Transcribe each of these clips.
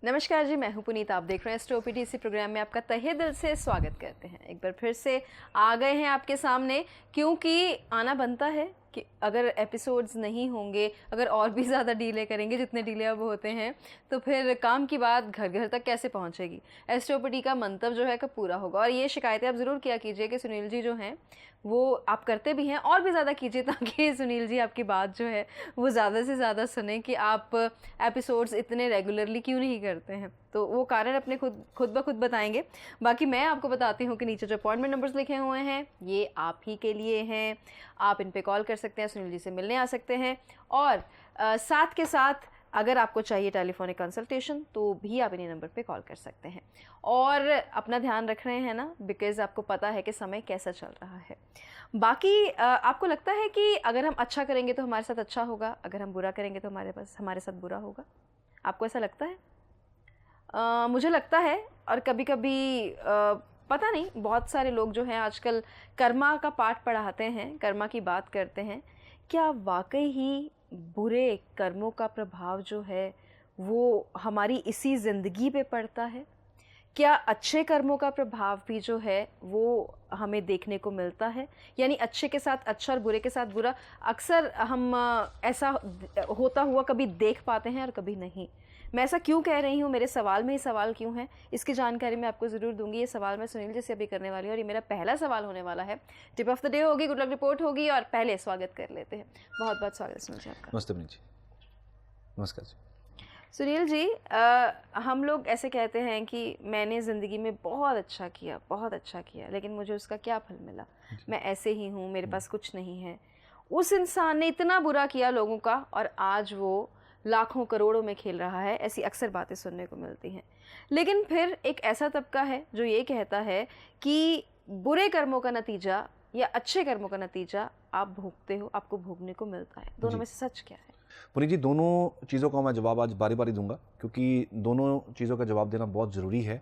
नमस्कार जी, मैं हूं पुनीत। आप देख रहे हैं एस्ट्रो इसी प्रोग्राम में आपका तहे दिल से स्वागत करते हैं। एक बार फिर से आ गए हैं आपके सामने, क्योंकि आना बनता है कि अगर एपिसोड्स नहीं होंगे, अगर और भी ज़्यादा डीले करेंगे जितने डीले अब होते हैं, तो फिर काम की बात घर घर तक कैसे पहुंचेगी। एस्ट्रोपैथी का मंतव्य जो है कब पूरा होगा। और ये शिकायतें आप ज़रूर किया कीजिए कि सुनील जी जो हैं वो आप करते भी हैं, और भी ज़्यादा कीजिए ताकि सुनील जी आपकी बात जो है वो ज़्यादा से ज़्यादा सुने कि आप एपिसोड्स इतने रेगुलरली क्यों नहीं करते हैं। तो वो कारण अपने खुद ब खुद बताएंगे। बाकी मैं आपको बताती हूँ कि नीचे जो अपॉइंटमेंट नंबर्स लिखे हुए हैं ये आप ही के लिए हैं। आप इन पे कॉल कर सकते हैं, सुनील जी से मिलने आ सकते हैं। और साथ के साथ अगर आपको चाहिए टेलीफोनिक कंसल्टेशन तो भी आप इन्हीं नंबर पे कॉल कर सकते हैं। और अपना ध्यान रख रहे हैं ना, बिकॉज़ आपको पता है कि समय कैसा चल रहा है। बाकी आपको लगता है कि अगर हम अच्छा करेंगे तो हमारे साथ अच्छा होगा, अगर हम बुरा करेंगे तो हमारे साथ बुरा होगा। आपको ऐसा लगता है? मुझे लगता है। और कभी कभी पता नहीं, बहुत सारे लोग जो हैं आजकल कर्मा का पाठ पढ़ाते हैं, कर्मा की बात करते हैं। क्या वाकई ही बुरे कर्मों का प्रभाव जो है वो हमारी इसी ज़िंदगी पे पड़ता है? क्या अच्छे कर्मों का प्रभाव भी जो है वो हमें देखने को मिलता है? यानी अच्छे के साथ अच्छा और बुरे के साथ बुरा अक्सर हम ऐसा होता हुआ कभी देख पाते हैं और कभी नहीं। मैं ऐसा क्यों कह रही हूँ, मेरे सवाल में ही सवाल क्यों है, इसकी जानकारी मैं आपको ज़रूर दूंगी। ये सवाल मैं सुनील जी से अभी करने वाली हूँ और ये मेरा पहला सवाल होने वाला है। टिप ऑफ द डे होगी, गुड लक रिपोर्ट होगी, और पहले स्वागत कर लेते हैं। बहुत बहुत स्वागत सुनील जी आपका। नमस्ते जी। नमस्कार जी। सुनील जी, हम लोग ऐसे कहते हैं कि मैंने ज़िंदगी में बहुत अच्छा किया, लेकिन मुझे उसका क्या फल मिला। मैं ऐसे ही हूँ, मेरे पास कुछ नहीं है। उस इंसान ने इतना बुरा किया लोगों का और आज वो लाखों करोड़ों में खेल रहा है। ऐसी अक्सर बातें सुनने को मिलती हैं। लेकिन फिर एक ऐसा तबका है जो ये कहता है कि बुरे कर्मों का नतीजा या अच्छे कर्मों का नतीजा आप भोगते हो, आपको भोगने को मिलता है। दोनों जी। में से सच क्या है? पुनीत जी, दोनों चीज़ों का मैं जवाब आज बारी बारी दूंगा, क्योंकि दोनों चीज़ों का जवाब देना बहुत ज़रूरी है।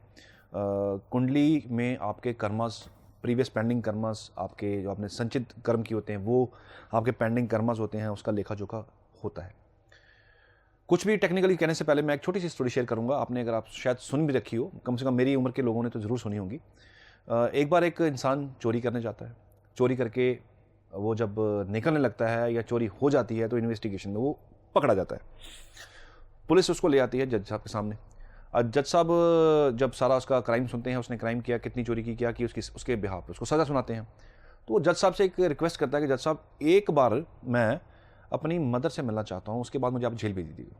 कुंडली में आपके कर्मस, प्रीवियस पेंडिंग कर्मस, आपके जो आपने संचित कर्म किए होते हैं वो आपके पेंडिंग कर्मस होते हैं, उसका लेखा जोखा होता है। कुछ भी टेक्निकली कहने से पहले मैं एक छोटी सी स्टोरी शेयर करूंगा। आपने अगर आप शायद सुन भी रखी हो, कम से कम मेरी उम्र के लोगों ने तो ज़रूर सुनी होगी। एक बार एक इंसान चोरी करने जाता है। चोरी करके वो जब निकलने लगता है या चोरी हो जाती है तो इन्वेस्टिगेशन में वो पकड़ा जाता है। पुलिस उसको ले आती है जज साहब के सामने। जज साहब जब सारा उसका क्राइम सुनते हैं, उसने क्राइम किया, कितनी चोरी की, क्या की, उसके बिहाफ पे उसको सज़ा सुनाते हैं। तो वो जज साहब से एक रिक्वेस्ट करता है कि जज साहब, एक बार मैं अपनी मदर से मिलना चाहता हूँ, उसके बाद मुझे आप जेल भेज दीजिएगा।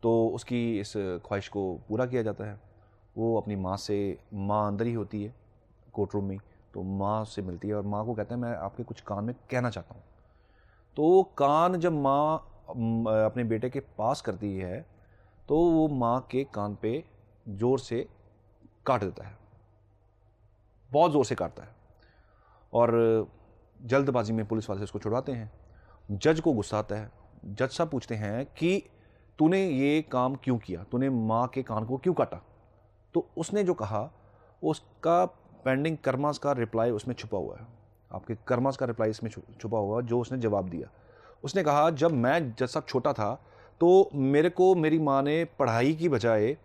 तो उसकी इस ख्वाहिश को पूरा किया जाता है। वो अपनी माँ अंदर ही होती है कोर्ट रूम में, तो माँ से मिलती है और माँ को कहता है मैं आपके कुछ कान में कहना चाहता हूँ। तो कान जब माँ अपने बेटे के पास करती है तो वो माँ के कान पे जोर से काट देता है, बहुत ज़ोर से काटता है। और जल्दबाजी में पुलिस वाले उसको छुड़वाते हैं। जज को गुस्सा आता है। जज साहब पूछते हैं कि तूने ये काम क्यों किया, तूने माँ के कान को क्यों काटा? तो उसने जो कहा, उसका पेंडिंग कर्मास का रिप्लाई उसमें छुपा हुआ है। आपके कर्मास का रिप्लाई इसमें छुपा हुआ है, जो उसने जवाब दिया। उसने कहा, जब मैं जज साहब छोटा था तो मेरे को मेरी माँ ने पढ़ाई की बजाय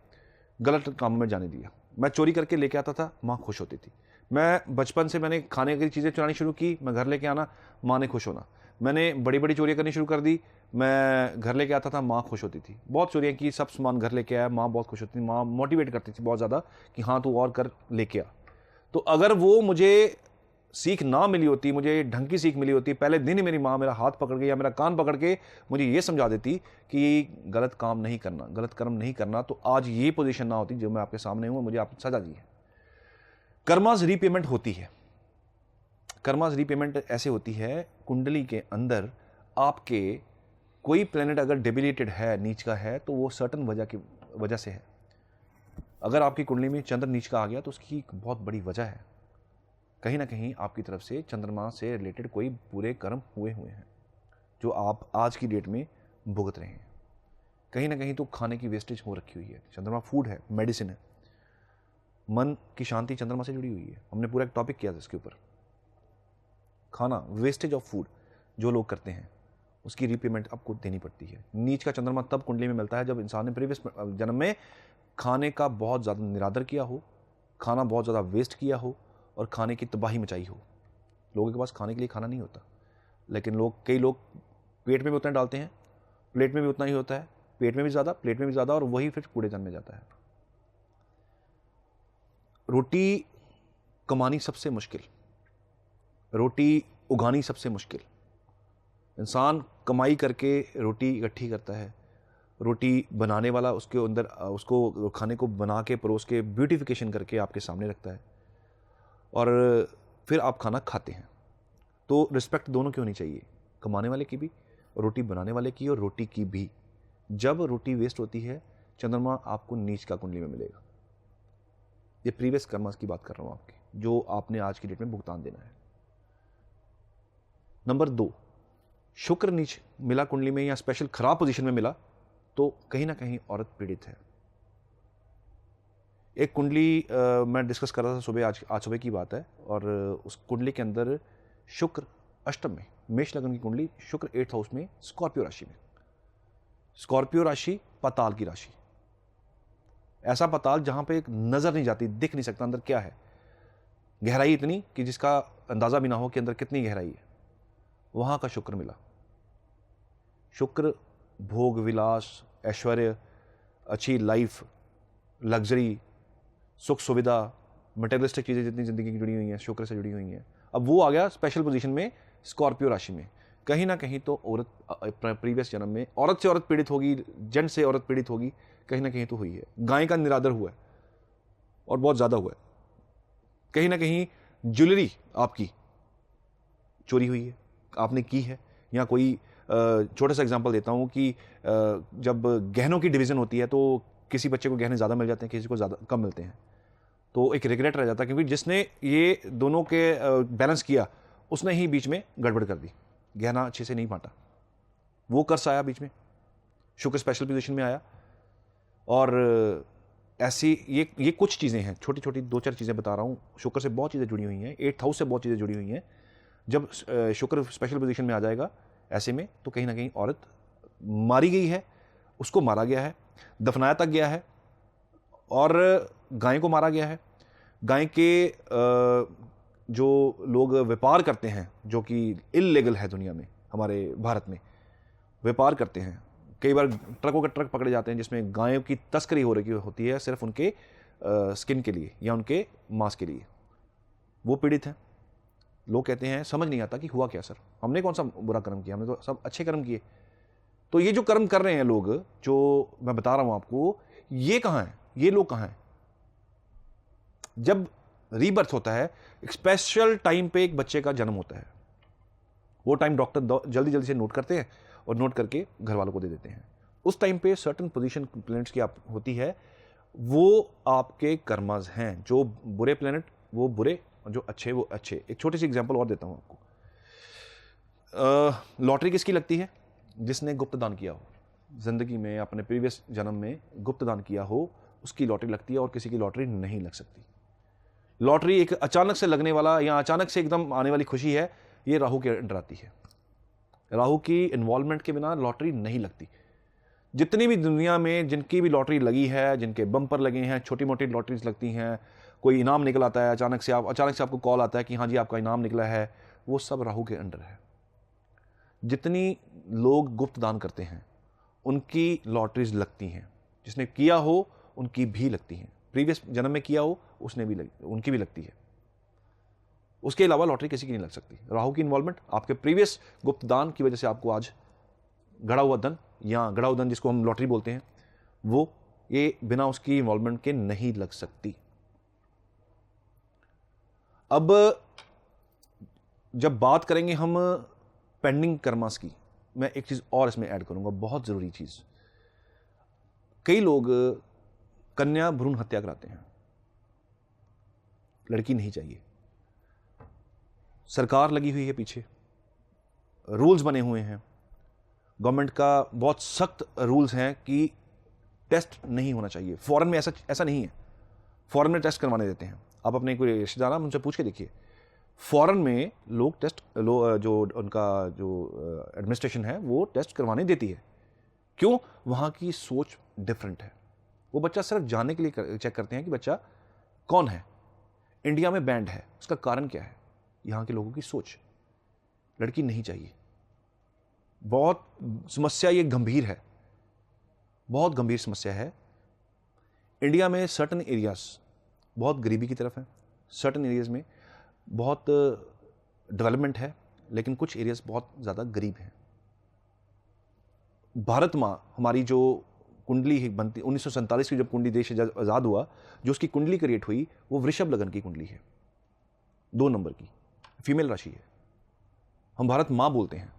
गलत काम में जाने दिया। मैं चोरी करके लेके आता था, माँ खुश होती थी। मैं बचपन से मैंने खाने की चीज़ें चुरानी शुरू की, मैं घर लेके आना, माँ ने खुश होना। मैंने बड़ी बड़ी चोरियाँ करनी शुरू कर दी, मैं घर लेके आता था, माँ खुश होती थी। बहुत चोरियाँ की, सब सामान घर लेके आया, माँ बहुत खुश होती थी। माँ मोटिवेट करती थी बहुत ज़्यादा कि हाँ तू और कर, लेके आ। तो अगर वो मुझे सीख ना मिली होती, मुझे ढंग की सीख मिली होती, पहले दिन ही मेरी माँ मेरा हाथ पकड़ के या मेरा कान पकड़ के मुझे ये समझा देती कि गलत काम नहीं करना, गलत कर्म नहीं करना, तो आज ये पोजीशन ना होती जो मैं आपके सामने हूँ, मुझे आपने सजा दी है। कर्मास रीपेमेंट होती है। कर्मास रीपेमेंट ऐसे होती है, कुंडली के अंदर आपके कोई प्लेनेट अगर डेबिलिटेड है, नीच का है, तो वो सर्टन वजह से है। अगर आपकी कुंडली में चंद्र नीच का आ गया तो उसकी एक बहुत बड़ी वजह है। कहीं ना कहीं आपकी तरफ से चंद्रमा से रिलेटेड कोई बुरे कर्म हुए हैं जो आप आज की डेट में भुगत रहे हैं। कहीं ना कहीं तो खाने की वेस्टेज हो रखी हुई है। चंद्रमा फूड है, मेडिसिन है। मन की शांति चंद्रमा से जुड़ी हुई है। हमने पूरा एक टॉपिक किया था इसके ऊपर। खाना, वेस्टेज ऑफ फूड जो लोग करते हैं, उसकी रीपेमेंट आपको देनी पड़ती है। नीच का चंद्रमा तब कुंडली में मिलता है जब इंसान ने प्रीवियस जन्म में खाने का बहुत ज़्यादा निरादर किया हो, खाना बहुत ज़्यादा वेस्ट किया हो और खाने की तबाही मचाई हो। लोगों के पास खाने के लिए खाना नहीं होता, लेकिन कई लोग पेट में भी उतना डालते हैं, प्लेट में भी उतना ही होता है, पेट में भी ज़्यादा, प्लेट में भी ज़्यादा, और वही फिर कूड़ेदान में जाता है। रोटी कमानी सबसे मुश्किल, रोटी उगानी सबसे मुश्किल। इंसान कमाई करके रोटी इकट्ठी करता है, रोटी बनाने वाला उसके अंदर उसको खाने को बना के परोस के ब्यूटिफिकेशन करके आपके सामने रखता है और फिर आप खाना खाते हैं। तो रिस्पेक्ट दोनों की होनी चाहिए, कमाने वाले की भी, रोटी बनाने वाले की और रोटी की भी। जब रोटी वेस्ट होती है, चंद्रमा आपको नीच का कुंडली में मिलेगा। ये प्रीवियस कर्मास की बात कर रहा हूं आपकी, जो आपने आज की डेट में भुगतान देना है। नंबर 2, शुक्र नीच मिला कुंडली में या स्पेशल खराब पोजीशन में मिला तो कहीं ना कहीं औरत पीड़ित है। एक कुंडली मैं डिस्कस कर रहा था सुबह, आज सुबह की बात है, और उस कुंडली के अंदर शुक्र अष्टम में, मेष लग्न की कुंडली, शुक्र 8th हाउस में, स्कॉर्पियो राशि में। स्कॉर्पियो राशि पाताल की राशि, ऐसा पाताल जहां पे एक नजर नहीं जाती, दिख नहीं सकता अंदर क्या है, गहराई इतनी कि जिसका अंदाजा भी ना हो कि अंदर कितनी गहराई है, वहां का शुक्र मिला। शुक्र भोग विलास, ऐश्वर्य, अच्छी लाइफ, लग्जरी, सुख सुविधा, मटेरियलिस्टिक चीज़ें जितनी ज़िंदगी की जुड़ी हुई हैं शुक्र से जुड़ी हुई हैं। अब वो आ गया स्पेशल पोजीशन में स्कॉर्पियो राशि में। कहीं ना कहीं तो औरत प्रीवियस जन्म में औरत से औरत पीड़ित होगी, जेंट से औरत पीड़ित होगी, कहीं ना कहीं तो हुई है। गाय का निरादर हुआ है और बहुत ज़्यादा हुआ है। कहीं ना कहीं ज्वेलरी आपकी चोरी हुई है, आपने की है। या कोई छोटा सा एग्जांपल देता हूँ कि जब गहनों की डिवीज़न होती है तो किसी बच्चे को गहने ज़्यादा मिल जाते हैं, किसी को ज़्यादा कम मिलते हैं, तो एक रिग्रेट रह जाता है, क्योंकि जिसने ये दोनों के बैलेंस किया उसने ही बीच में गड़बड़ कर दी, गहना अच्छे से नहीं बांटा, वो कर्स आया बीच में, शुक्र स्पेशल पोजीशन में आया। और ऐसी ये कुछ चीज़ें हैं, छोटी छोटी 2-4 चीज़ें बता रहा हूँ। शुक्र से बहुत चीज़ें जुड़ी हुई हैं, 8th हाउस से बहुत चीज़ें जुड़ी हुई हैं। जब शुक्र स्पेशल पोजीशन में आ जाएगा ऐसे में, तो कहीं ना कहीं औरत मारी गई है, उसको मारा गया है, दफनाया तक गया है, और गाय को मारा गया है। गाय के जो लोग व्यापार करते हैं, जो कि इल्लीगल है दुनिया में, हमारे भारत में व्यापार करते हैं, कई बार ट्रकों के ट्रक पकड़े जाते हैं जिसमें गायों की तस्करी हो रही होती है सिर्फ उनके स्किन के लिए या उनके मांस के लिए, वो पीड़ित हैं। लोग कहते हैं समझ नहीं आता कि हुआ क्या सर, हमने कौन सा बुरा कर्म किया, हमने तो सब अच्छे कर्म किए। तो ये जो कर्म कर रहे हैं लोग, जो मैं बता रहा हूं आपको, ये कहां है, ये लोग कहां हैं? जब रीबर्थ होता है, एक स्पेशल टाइम पे एक बच्चे का जन्म होता है, वो टाइम डॉक्टर जल्दी जल्दी से नोट करते हैं और नोट करके घर वालों को दे देते हैं। उस टाइम पे सर्टन पोजीशन प्लैनेट्स की आप होती है, वो आपके कर्मज हैं। जो बुरे प्लैनेट वो बुरे, और जो अच्छे वो अच्छे। एक छोटी सी एग्जांपल और देता हूं आपको। लॉटरी किसकी लगती है? जिसने गुप्त दान किया हो, जिंदगी में अपने प्रीवियस जन्म में गुप्त दान किया हो, उसकी लॉटरी लगती है, और किसी की लॉटरी नहीं लग सकती। लॉटरी एक अचानक से लगने वाला या अचानक से एकदम आने वाली खुशी है, ये राहु के अंडर आती है। राहु की इन्वॉल्वमेंट के बिना लॉटरी नहीं लगती। जितनी भी दुनिया में जिनकी भी लॉटरी लगी है, जिनके बम्पर लगे हैं, छोटी मोटी लॉटरीज लगती हैं, कोई इनाम निकल आता है अचानक से आपको कॉल आता है कि हाँ जी आपका इनाम निकला है, वो सब राहु के अंडर है। जितनी लोग गुप्त दान करते हैं उनकी लॉटरीज लगती हैं, जिसने किया हो उनकी भी लगती हैं, प्रीवियस जन्म में किया हो उसने भी उनकी भी लगती है। उसके अलावा लॉटरी किसी की नहीं लग सकती। राहु की इन्वॉल्वमेंट आपके प्रीवियस गुप्त दान की वजह से आपको आज गड़ा हुआ धन, या गड़ा हुआ धन जिसको हम लॉटरी बोलते हैं, वो ये बिना उसकी इन्वॉल्वमेंट के नहीं लग सकती। अब जब बात करेंगे हम पेंडिंग कर्मास की, मैं एक चीज और इसमें ऐड करूंगा, बहुत जरूरी चीज। कई लोग कन्या भ्रूण हत्या कराते हैं, लड़की नहीं चाहिए, सरकार लगी हुई है पीछे, रूल्स बने हुए हैं, गवर्नमेंट का बहुत सख्त रूल्स हैं कि टेस्ट नहीं होना चाहिए। फॉरेन में ऐसा नहीं है, फॉरेन में टेस्ट करवाने देते हैं। आप अपने कोई रिश्तेदार उनसे पूछ के देखिए, फॉरेन में लोग जो उनका जो एडमिनिस्ट्रेशन है वो टेस्ट करवाने देती है। क्यों? वहाँ की सोच डिफरेंट है। वो बच्चा सिर्फ जानने के लिए चेक करते हैं कि बच्चा कौन है। इंडिया में बैंड है, उसका कारण क्या है? यहाँ के लोगों की सोच। लड़की नहीं चाहिए। बहुत समस्या ये गंभीर है, बहुत गंभीर समस्या है। इंडिया में सर्टन एरियाज बहुत गरीबी की तरफ हैं, सर्टन एरियाज में बहुत डेवलपमेंट है, लेकिन कुछ एरियाज बहुत ज़्यादा गरीब हैं। भारत माँ हमारी जो कुंडली बनती 1947 की जब कुंडली देश आज़ाद हुआ, जो उसकी कुंडली क्रिएट हुई वो वृषभ लगन की कुंडली है, 2 नंबर की फीमेल राशि है। हम भारत माँ बोलते हैं,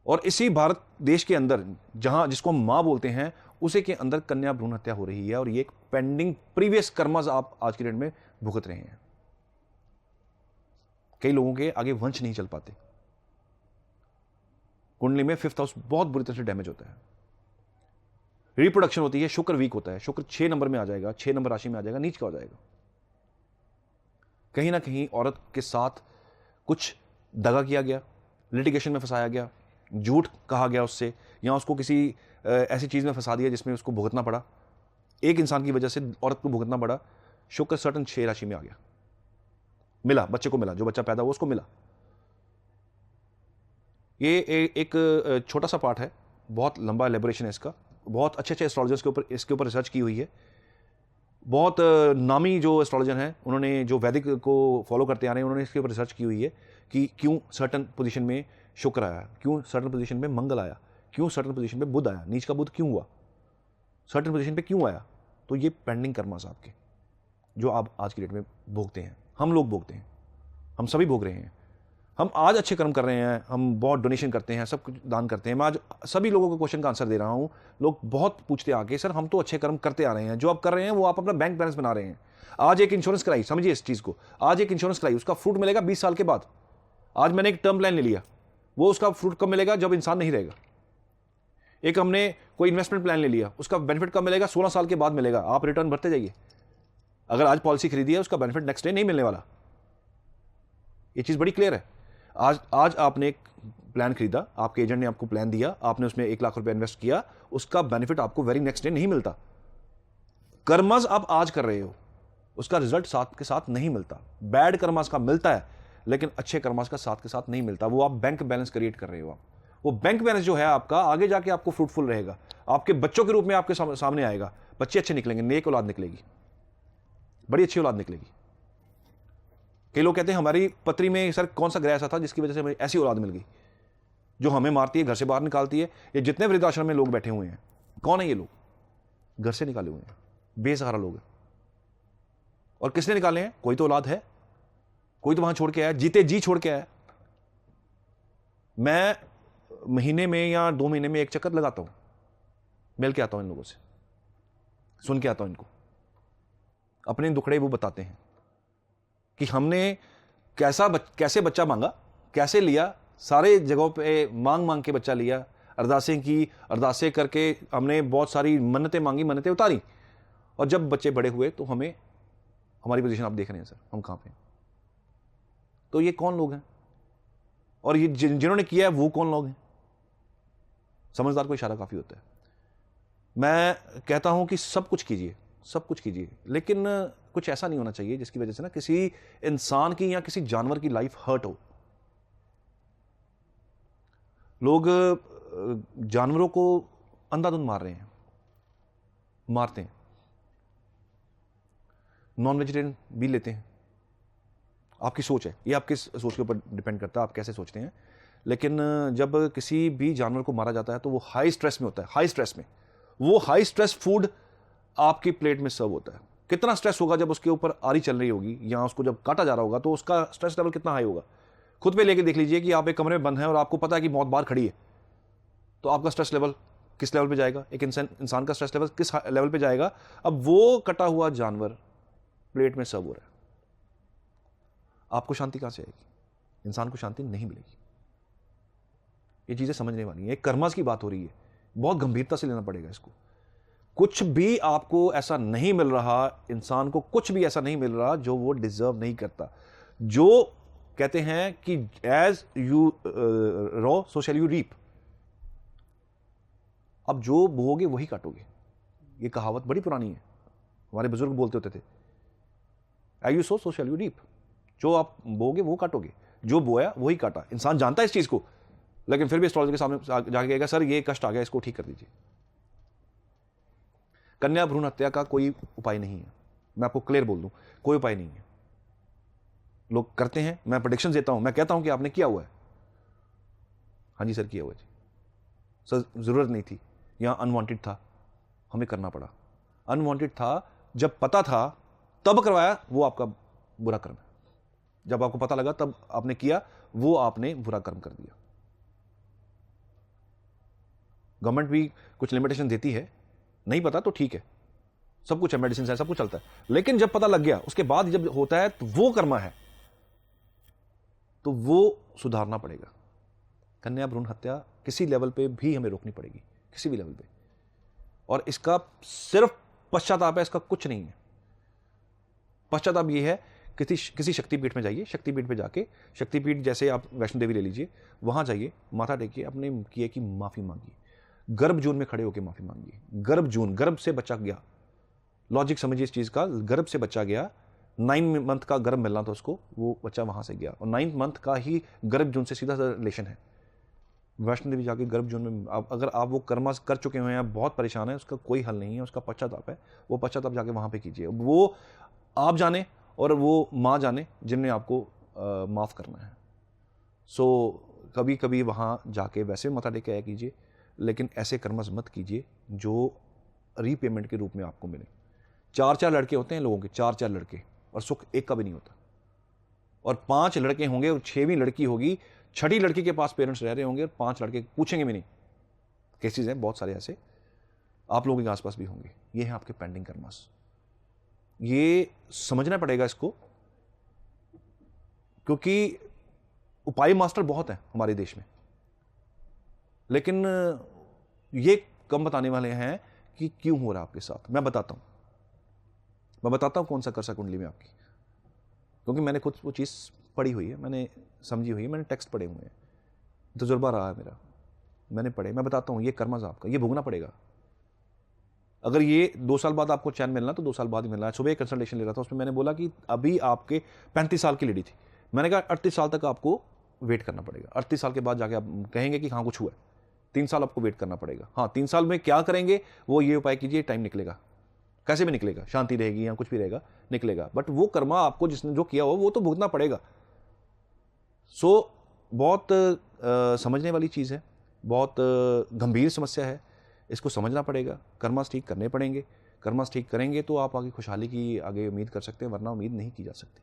और इसी भारत देश के अंदर जहां जिसको हम माँ बोलते हैं उसी के अंदर कन्या भ्रूण हत्या हो रही है, और ये एक पेंडिंग प्रीवियस कर्मस आप आज की डेट में भुगत रहे हैं। कई लोगों के आगे वंश नहीं चल पाते। कुंडली में 5th हाउस बहुत बुरी तरह से डैमेज होता है। रिप्रोडक्शन होती है, शुक्र वीक होता है, शुक्र 6 नंबर में आ जाएगा, 6 नंबर राशि में आ जाएगा, नीच का हो जाएगा। कहीं ना कहीं औरत के साथ कुछ दगा किया गया, लिटिगेशन में फंसाया गया, झूठ कहा गया उससे, या उसको किसी ऐसी चीज में फंसा दिया जिसमें उसको भुगतना पड़ा। एक इंसान की वजह से औरत को भुगतना पड़ा। शुक्र सर्टन 6 राशि में आ गया, मिला, बच्चे को मिला, जो बच्चा पैदा हुआ उसको मिला। ये एक छोटा सा पार्ट है, बहुत लंबा एलेबोरेशन है इसका। बहुत अच्छे अच्छे एस्ट्रोलॉजर्स के ऊपर इसके ऊपर रिसर्च की हुई है। बहुत नामी जो एस्ट्रोलॉजर हैं, उन्होंने जो वैदिक को फॉलो करते आ रहे हैं, उन्होंने इसके ऊपर रिसर्च की हुई है कि क्यों सर्टन पोजीशन में शुक्र आया, क्यों सर्टन पोजीशन में मंगल आया, क्यों सर्टन पोजीशन पे बुध आया, नीच का बुध क्यों हुआ, सर्टन पोजीशन पे क्यों आया। तो ये पेंडिंग कर्मास आपके, जो आप आज की डेट में भोगते हैं, हम लोग भोगते हैं, हम सभी भोग रहे हैं। हम आज अच्छे कर्म कर रहे हैं, हम बहुत डोनेशन करते हैं, सब कुछ दान करते हैं। मैं आज सभी लोगों को क्वेश्चन का आंसर दे रहा हूं। लोग बहुत पूछते हैं आके, सर हम तो अच्छे कर्म करते आ रहे हैं, जो आप कर रहे हैं वो आप अपना बैंक बैलेंस बना रहे हैं। आज एक इंश्योरेंस कराई, समझिए इस चीज को, आज एक इंश्योरेंस कराई, उसका फ्रूट मिलेगा 20 साल के बाद। आज मैंने एक टर्म प्लान ले लिया, वो उसका फ्रूट कब मिलेगा? जब इंसान नहीं रहेगा। एक हमने कोई इन्वेस्टमेंट प्लान ले लिया, उसका बेनिफिट कब मिलेगा? 16 साल के बाद मिलेगा। आप रिटर्न भरते जाइए। अगर आज पॉलिसी खरीदी है, उसका बेनिफिट नेक्स्ट डे नहीं मिलने वाला। ये चीज बड़ी क्लियर है। आज आपने एक प्लान खरीदा, आपके एजेंट ने आपको प्लान दिया, आपने उसमें 1 लाख रुपए इन्वेस्ट किया, उसका बेनिफिट आपको वेरी नेक्स्ट डे नहीं मिलता। कर्मस आप आज कर रहे हो, उसका रिजल्ट साथ के साथ नहीं मिलता। बैड कर्मस का मिलता है, लेकिन अच्छे कर्मस का साथ के साथ नहीं मिलता। वो आप बैंक बैलेंस क्रिएट कर रहे हो। वो बैंक बैलेंस जो है आपका, आगे जाके आपको फ्रूटफुल रहेगा, आपके बच्चों के रूप में आपके सामने आएगा। बच्चे अच्छे निकलेंगे, नेक औलाद निकलेगी, बड़ी अच्छी औलाद निकलेगी। कई लोग कहते हैं हमारी पत्री में सर कौन सा ग्रह ऐसा था जिसकी वजह से हमें ऐसी औलाद मिल गई जो हमें मारती है, घर से बाहर निकालती है। ये जितने वृद्धाश्रम में लोग बैठे हुए हैं, कौन है ये लोग? घर से निकाले हुए हैं, बेसहारा लोग हैं। और किसने निकाले हैं? कोई तो औलाद है, कोई तो वहां छोड़ के आया, जीते जी छोड़ के आया। मैं महीने में या 2 महीने में एक चक्कर लगाता हूं, मिल के आता हूं इन लोगों से, सुन के आता हूं इनको, अपने दुखड़े वो बताते हैं कि हमने कैसे बच्चा मांगा, कैसे लिया, सारे जगहों पे मांग के बच्चा लिया, अरदासें की, अरदासें करके हमने बहुत सारी मन्नतें मांगी, मन्नतें उतारी, और जब बच्चे बड़े हुए तो हमें, हमारी पोजीशन आप देख रहे हैं सर, हम कहां पे। तो ये कौन लोग हैं, और ये जिन्होंने किया है वो कौन लोग हैं? समझदार को इशारा काफी होता है। मैं कहता हूं कि सब कुछ कीजिए, सब कुछ कीजिए, लेकिन कुछ ऐसा नहीं होना चाहिए जिसकी वजह से ना किसी इंसान की या किसी जानवर की लाइफ हर्ट हो। लोग जानवरों को अंधाधुंध मार रहे हैं, मारते हैं, नॉन वेजिटेरियन भी लेते हैं। आपकी सोच है, ये आपकी सोच के ऊपर डिपेंड करता है, आप कैसे सोचते हैं। लेकिन जब किसी भी जानवर को मारा जाता है तो वो हाई स्ट्रेस में होता है, हाई स्ट्रेस में। वो हाई स्ट्रेस फूड आपकी प्लेट में सर्व होता है। कितना स्ट्रेस होगा जब उसके ऊपर आरी चल रही होगी या उसको जब काटा जा रहा होगा, तो उसका स्ट्रेस लेवल कितना हाई होगा। खुद पे लेके देख लीजिए कि आप एक कमरे में बंद हैं और आपको पता है कि मौत बाहर खड़ी है, तो आपका स्ट्रेस लेवल किस लेवल पे जाएगा? एक इंसान का स्ट्रेस लेवल किस लेवल पे जाएगा? अब वो कटा हुआ जानवर प्लेट में सर्व हो रहा है, आपको शांति कहां से आएगी? इंसान को शांति नहीं मिलेगी। ये चीजें समझने वाली है। कर्मस की बात हो रही है, बहुत गंभीरता से लेना पड़ेगा इसको। कुछ भी आपको ऐसा नहीं मिल रहा, इंसान को कुछ भी ऐसा नहीं मिल रहा जो वो डिजर्व नहीं करता। जो कहते हैं कि as you sow so shall you reap, अब जो बोओगे वही काटोगे। ये कहावत बड़ी पुरानी है, हमारे बुजुर्ग बोलते होते थे, as you sow shall you reap, जो आप बोओगे वो काटोगे, जो बोया वही काटा। इंसान जानता है इस चीज को, लेकिन फिर भी एस्ट्रोलॉजर के सामने जाके कहेगा सर ये कष्ट आ गया, इसको ठीक कर दीजिए। कन्या भ्रूण हत्या का कोई उपाय नहीं है, मैं आपको क्लियर बोल दूं, कोई उपाय नहीं है। लोग करते हैं, मैं प्रेडिक्शन देता हूं, मैं कहता हूं कि आपने किया हुआ है, हाँ जी सर किया हुआ है जी, सर जरूरत नहीं थी, यहां अनवांटेड था, हमें करना पड़ा। अनवांटेड था, जब पता था तब करवाया, वो आपका बुरा कर्म है। जब आपको पता लगा तब आपने किया, वो आपने बुरा कर्म कर दिया। गवर्नमेंट भी कुछ लिमिटेशन देती है, नहीं पता तो ठीक है, सब कुछ है, मेडिसिन है, सब कुछ चलता है, लेकिन जब पता लग गया उसके बाद जब होता है तो वो कर्मा है, तो वो सुधारना पड़ेगा। कन्या भ्रूण हत्या किसी लेवल पे भी हमें रोकनी पड़ेगी, किसी भी लेवल पे, और इसका सिर्फ पश्चाताप है, इसका कुछ नहीं है। पश्चाताप ये है, किसी शक्तिपीठ में जाइए, शक्तिपीठ पे जाके, शक्तिपीठ जैसे आप वैष्णो देवी ले लीजिए, वहां जाइए, माथा टेकिए, अपने किए की माफी मांगिए, गर्भ जून में खड़े होकर माफी मांगिए। गर्भ जून, गर्भ से बच्चा गया, लॉजिक समझिए इस चीज का, गर्भ से बच्चा गया, 9 मंथ का गर्भ मिलना था उसको, वो बच्चा वहां से गया, और 9 मंथ का ही गर्भ जून से सीधा रिलेशन है। वैष्णो देवी जाके गर्भ जून में अगर आप वो कर्मा कर चुके हुए हैं, बहुत परेशान है, उसका कोई हल नहीं है, उसका पश्चाताप है, वो पश्चाताप जाके वहां पे कीजिए। वो आप जाने और वो माँ जाने जिनने आपको माफ करना है। सो कभी कभी वहां जाके वैसे माथा टेक के आया कीजिए, लेकिन ऐसे कर्मस मत कीजिए जो रीपेमेंट के रूप में आपको मिले। 4 लड़के होते हैं लोगों के, 4 लड़के, और सुख एक का भी नहीं होता। और 5 लड़के होंगे और 6वीं लड़की होगी, 6ठी लड़की के पास पेरेंट्स रह रहे होंगे और 5 लड़के पूछेंगे भी नहीं। केसेस हैं बहुत सारे ऐसे, आप लोगों के आसपास भी होंगे। ये हैं आपके पेंडिंग कर्मास। ये समझना पड़ेगा इसको, क्योंकि उपाय मास्टर बहुत हैं हमारे देश में, लेकिन ये कम बताने वाले हैं कि क्यों हो रहा है आपके साथ। मैं बताता हूं कौन सा कर्सा कुंडली में आपकी, क्योंकि मैंने खुद वो चीज़ पढ़ी हुई है, मैंने समझी हुई है, मैंने टेक्स्ट पढ़े हुए हैं, तजुर्बा रहा है मेरा, मैंने पढ़े। मैं बताता हूँ, ये कर्मज आपका, ये भोगना पड़ेगा। अगर ये 2 साल बाद आपको चैन मिलना तो 2 साल बाद ही मिलना है। सुबह एक कंसल्टेशन ले रहा था, उसमें मैंने बोला कि अभी आपके 35 साल की लेडी थी, मैंने कहा 38 साल तक आपको वेट करना पड़ेगा, 38 साल के बाद जाके आप कहेंगे कि हाँ कुछ हुआ है। 3 साल आपको वेट करना पड़ेगा। हाँ 3 साल में क्या करेंगे वो ये उपाय कीजिए, टाइम निकलेगा, कैसे भी निकलेगा, शांति रहेगी या कुछ भी रहेगा, निकलेगा। बट वो कर्मा आपको जिसने जो किया हो वो तो भुगतना पड़ेगा। सो बहुत समझने वाली चीज़ है, बहुत गंभीर समस्या है, इसको समझना पड़ेगा। कर्मास ठीक करने पड़ेंगे, कर्मास ठीक करेंगे तो आप आगे खुशहाली की आगे उम्मीद कर सकते हैं, वरना उम्मीद नहीं की जा सकती।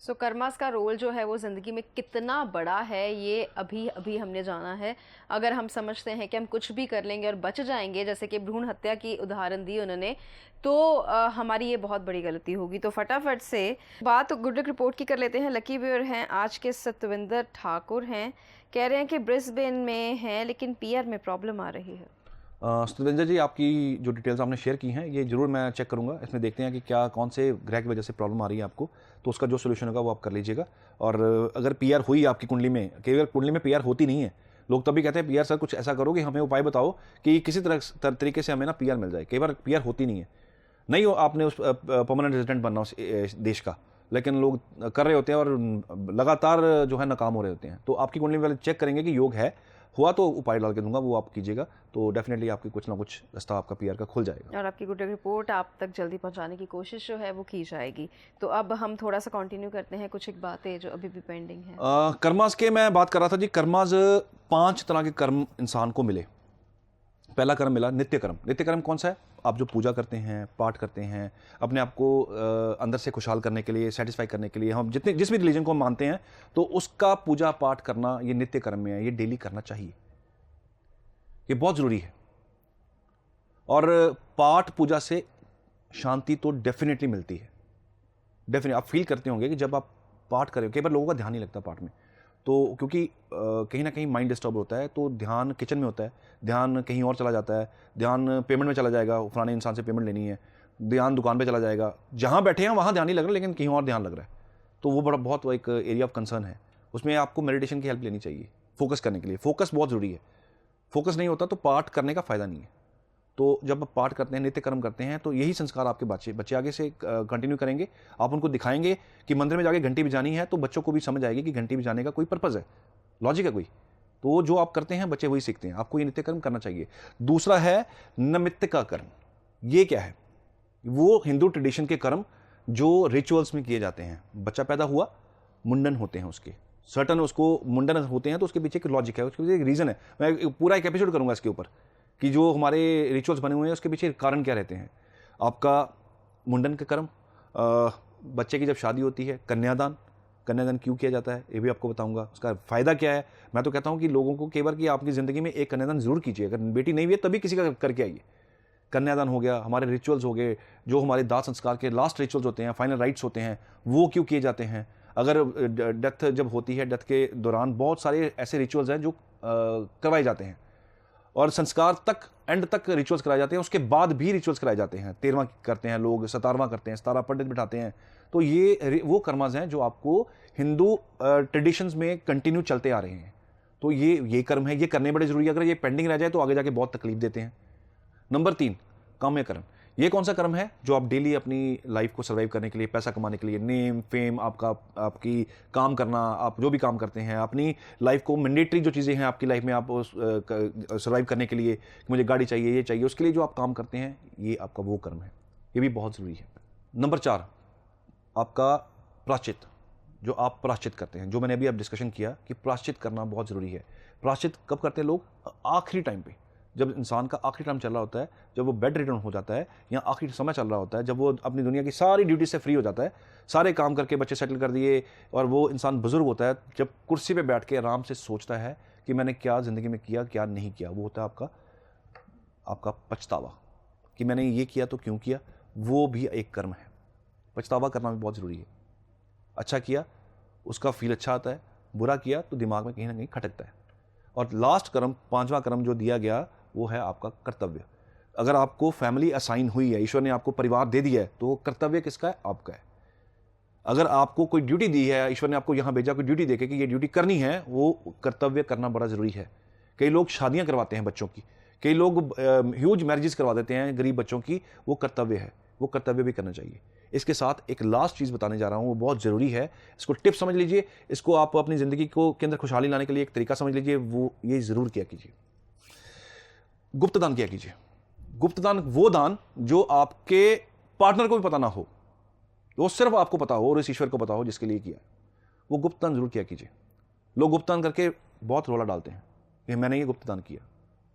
सो कर्मास का रोल जो है वो ज़िंदगी में कितना बड़ा है, ये अभी अभी हमने जाना है। अगर हम समझते हैं कि हम कुछ भी कर लेंगे और बच जाएंगे, जैसे कि भ्रूण हत्या की उदाहरण दी उन्होंने, तो हमारी ये बहुत बड़ी गलती होगी। तो फटाफट से बात गुड लक रिपोर्ट की कर लेते हैं। लकी व्यूअर हैं आज के सतविंदर ठाकुर हैं, कह रहे हैं कि ब्रिस्बेन में हैं लेकिन पीआर में प्रॉब्लम आ रही है। सतविंदर जी, आपकी जो डिटेल्स आपने शेयर की हैं ये जरूर मैं चेक करूंगा, इसमें देखते हैं कि क्या कौन से ग्रह की वजह से प्रॉब्लम आ रही है आपको, तो उसका जो सोल्यूशन होगा वो आप कर लीजिएगा। और अगर पीआर हुई आपकी कुंडली में, केवल कुंडली में पीआर होती नहीं है, लोग तभी कहते हैं पीआर सर कुछ ऐसा करो कि हमें उपाय बताओ कि किसी तरीके से हमें ना पीआर मिल जाए। कई बार पीआर होती नहीं है, नहीं हो आपने उस परमानेंट रेजिडेंट बनना उस देश का, लेकिन लोग कर रहे होते हैं और लगातार जो है नाकाम हो रहे होते हैं। तो आपकी कुंडली वाले चेक करेंगे कि योग है, हुआ तो उपाय डाल के दूंगा, वो आप कीजिएगा, तो डेफिनेटली आपकी कुछ ना कुछ रास्ता आपका पीआर का खुल जाएगा और आपकी गुड रिपोर्ट आप तक जल्दी पहुंचाने की कोशिश जो है वो की जाएगी। तो अब हम थोड़ा सा कंटिन्यू करते हैं कुछ एक बातें जो अभी भी पेंडिंग है। कर्मास के मैं बात कर रहा था जी। कर्मास 5 तरह के कर्म इंसान को मिले। पहला कर्म मिला नित्य कर्म। नित्य कर्म कौन सा है? आप जो पूजा करते हैं, पाठ करते हैं, अपने आप को अंदर से खुशहाल करने के लिए, सेटिस्फाई करने के लिए, हम जिस भी रिलीजन को हम मानते हैं तो उसका पूजा पाठ करना ये नित्य कर्म में है, ये डेली करना चाहिए, ये बहुत जरूरी है। और पाठ पूजा से शांति तो डेफिनेटली मिलती है, डेफिनेटली। आप फील करते होंगे कि जब आप पाठ करें, कई बार लोगों का ध्यान नहीं लगता पाठ में, तो क्योंकि कहीं ना कहीं माइंड डिस्टर्ब होता है, तो ध्यान किचन में होता है, ध्यान कहीं और चला जाता है, ध्यान पेमेंट में चला जाएगा, फलाने इंसान से पेमेंट लेनी है, ध्यान दुकान पे चला जाएगा, जहां बैठे हैं वहां ध्यान नहीं लग रहा, लेकिन कहीं और ध्यान लग रहा है। तो वो बहुत एक एरिया ऑफ कंसर्न है। उसमें आपको मेडिटेशन की हेल्प लेनी चाहिए फोकस करने के लिए। फोकस बहुत ज़रूरी है। फोकस नहीं होता तो पाठ करने का फ़ायदा नहीं है। तो जब आप पाठ करते हैं, नित्य कर्म करते हैं, तो यही संस्कार आपके बच्चे आगे से कंटिन्यू करेंगे। आप उनको दिखाएंगे कि मंदिर में जाके घंटी बजानी है, तो बच्चों को भी समझ आएगी कि घंटी बजाने का कोई पर्पज़ है, लॉजिक है कोई। तो जो आप करते हैं बच्चे वही सीखते हैं। आपको ये नित्य कर्म करना चाहिए। दूसरा है नमित्त का कर्म। ये क्या है? वो हिंदू ट्रेडिशन के कर्म जो रिचुअल्स में किए जाते हैं। बच्चा पैदा हुआ, मुंडन होते हैं उसके, सर्टन उसको मुंडन होते हैं, तो उसके पीछे एक लॉजिक है, उसके पीछे एक रीज़न है। मैं पूरा एक एपिसोड करूंगा इसके ऊपर कि जो हमारे रिचुअल्स बने हुए हैं उसके पीछे कारण क्या रहते हैं। आपका मुंडन का कर्म, बच्चे की जब शादी होती है, कन्यादान क्यों किया जाता है ये भी आपको बताऊंगा। उसका फ़ायदा क्या है। मैं तो कहता हूँ कि लोगों को केवल कि आपकी ज़िंदगी में एक कन्यादान ज़रूर कीजिए। अगर बेटी नहीं भी है तभी किसी का करके आइए। कन्यादान हो गया, हमारे रिचुअल्स हो गए, जो हमारे दाह संस्कार के लास्ट रिचुअल्स होते हैं, फाइनल राइट्स होते हैं, वो क्यों किए जाते हैं। अगर डेथ जब होती है, डेथ के दौरान बहुत सारे ऐसे रिचुअल्स हैं जो करवाए जाते हैं, और संस्कार तक एंड तक रिचुअल्स कराए जाते हैं। उसके बाद भी रिचुअल्स कराए जाते हैं। 13वां करते हैं लोग, 17वां करते हैं, 17 पंडित बिठाते हैं। तो ये वो कर्मास हैं जो आपको हिंदू ट्रेडिशंस में कंटिन्यू चलते आ रहे हैं। तो ये कर्म है, ये करने बड़े जरूरी है। अगर ये पेंडिंग रह जाए तो आगे जाके बहुत तकलीफ देते हैं। नंबर 3, काम्य कर्म। ये कौन सा कर्म है? जो आप डेली अपनी लाइफ को सर्वाइव करने के लिए, पैसा कमाने के लिए, नेम फेम, आपकी काम करना, आप जो भी काम करते हैं, अपनी लाइफ को मैंडेटरी जो चीज़ें हैं आपकी लाइफ में आप सर्वाइव करने के लिए, कि मुझे गाड़ी चाहिए, ये चाहिए, उसके लिए जो आप काम करते हैं, ये आपका वो कर्म है। ये भी बहुत ज़रूरी है। नंबर 4, आपका प्राश्चित। जो आप प्राश्चित करते हैं, जो मैंने अभी अब डिस्कशन किया कि प्राश्चित करना बहुत ज़रूरी है। प्राश्चित कब करते हैं लोग? आखिरी टाइम पे, जब इंसान का आखिरी टाइम चल रहा होता है, जब वो बेड रिटर्न हो जाता है, या आखिरी समय चल रहा होता है, जब वो अपनी दुनिया की सारी ड्यूटी से फ्री हो जाता है, सारे काम करके बच्चे सेटल कर दिए, और वो इंसान बुजुर्ग होता है, जब कुर्सी पे बैठ के आराम से सोचता है कि मैंने क्या ज़िंदगी में किया, क्या नहीं किया, वो होता है आपका पछतावा, कि मैंने ये किया तो क्यों किया। वो भी एक कर्म है। पछतावा करना भी बहुत ज़रूरी है। अच्छा किया, उसका फील अच्छा आता है, बुरा किया तो दिमाग में कहीं ना कहीं खटकता है। और लास्ट कर्म, 5वां कर्म जो दिया गया, वो है आपका कर्तव्य। अगर आपको फैमिली असाइन हुई है, ईश्वर ने आपको परिवार दे दिया है, तो कर्तव्य किसका है? आपका है। अगर आपको कोई ड्यूटी दी है, ईश्वर ने आपको यहाँ भेजा कोई ड्यूटी देके कि ये ड्यूटी करनी है, वो कर्तव्य करना बड़ा ज़रूरी है। कई लोग शादियाँ करवाते हैं बच्चों की, कई लोग ह्यूज मैरिजेस करवा देते हैं गरीब बच्चों की, वो कर्तव्य है, वो कर्तव्य भी करना चाहिए। इसके साथ एक लास्ट चीज़ बताने जा रहा हूँ, वो बहुत ज़रूरी है। इसको टिप समझ लीजिए, इसको आप अपनी ज़िंदगी को के अंदर खुशहाली लाने के लिए एक तरीका समझ लीजिए। वो ये ज़रूर किया कीजिए, गुप्त दान किया कीजिए। गुप्त दान वो दान जो आपके पार्टनर को भी पता ना हो, वो सिर्फ आपको पता हो और इस ईश्वर को पता हो जिसके लिए किया, वो गुप्त दान जरूर किया कीजिए। लोग गुप्त दान करके बहुत रोला डालते हैं कि मैंने ये गुप्त दान किया,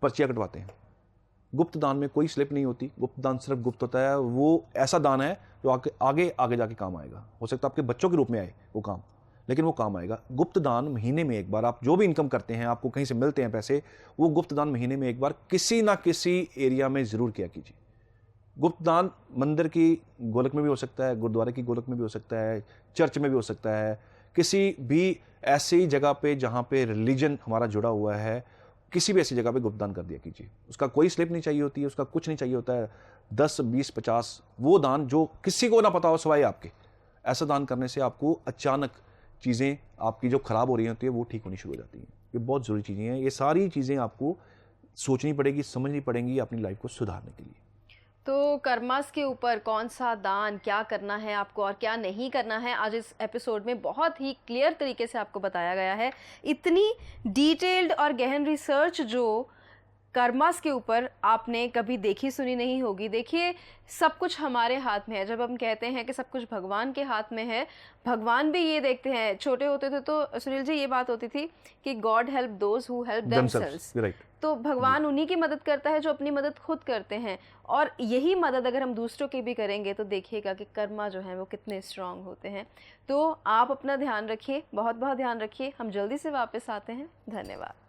पर्चियाँ कटवाते हैं। गुप्त दान में कोई स्लिप नहीं होती। गुप्त दान सिर्फ गुप्त होता है। वो ऐसा दान है जो आगे जाके काम आएगा। हो सकता है आपके बच्चों के रूप में आए वो काम, लेकिन वो काम आएगा। गुप्त दान महीने में एक बार, आप जो भी इनकम करते हैं, आपको कहीं से मिलते हैं पैसे, वो गुप्त दान महीने में एक बार किसी ना किसी एरिया में ज़रूर किया कीजिए। गुप्त दान मंदिर की गोलक में भी हो सकता है, गुरुद्वारे की गोलक में भी हो सकता है, चर्च में भी हो सकता है, किसी भी ऐसी जगह पे जहाँ पे रिलीजन हमारा जुड़ा हुआ है, किसी भी ऐसी जगह पे गुप्त दान कर दिया कीजिए। उसका कोई स्लिप नहीं चाहिए होती है, उसका कुछ नहीं चाहिए होता है। 10, 20, 50 वो दान जो किसी को ना पता हो सिवाय आपके। ऐसा दान करने से आपको अचानक चीज़ें आपकी जो ख़राब हो रही होती है वो ठीक होनी शुरू हो जाती हैं। ये बहुत ज़रूरी चीज़ें हैं। ये सारी चीज़ें आपको सोचनी पड़ेगी, समझनी पड़ेंगी अपनी लाइफ को सुधारने के लिए। तो कर्मास के ऊपर कौन सा दान क्या करना है आपको और क्या नहीं करना है, आज इस एपिसोड में बहुत ही क्लियर तरीके से आपको बताया गया है। इतनी डिटेल्ड और गहन रिसर्च जो कर्मास के ऊपर आपने कभी देखी सुनी नहीं होगी। देखिए, सब कुछ हमारे हाथ में है। जब हम कहते हैं कि सब कुछ भगवान के हाथ में है, भगवान भी ये देखते हैं। छोटे होते थे तो सुनील जी ये बात होती थी कि God help those who help themselves. तो भगवान उन्हीं की मदद करता है जो अपनी मदद खुद करते हैं, और यही मदद अगर हम दूसरों की भी करेंगे तो देखिएगा कि कर्मा जो है वो कितने स्ट्रांग होते हैं। तो आप अपना ध्यान रखिए, बहुत बहुत ध्यान रखिए। हम जल्दी से वापस आते हैं। धन्यवाद।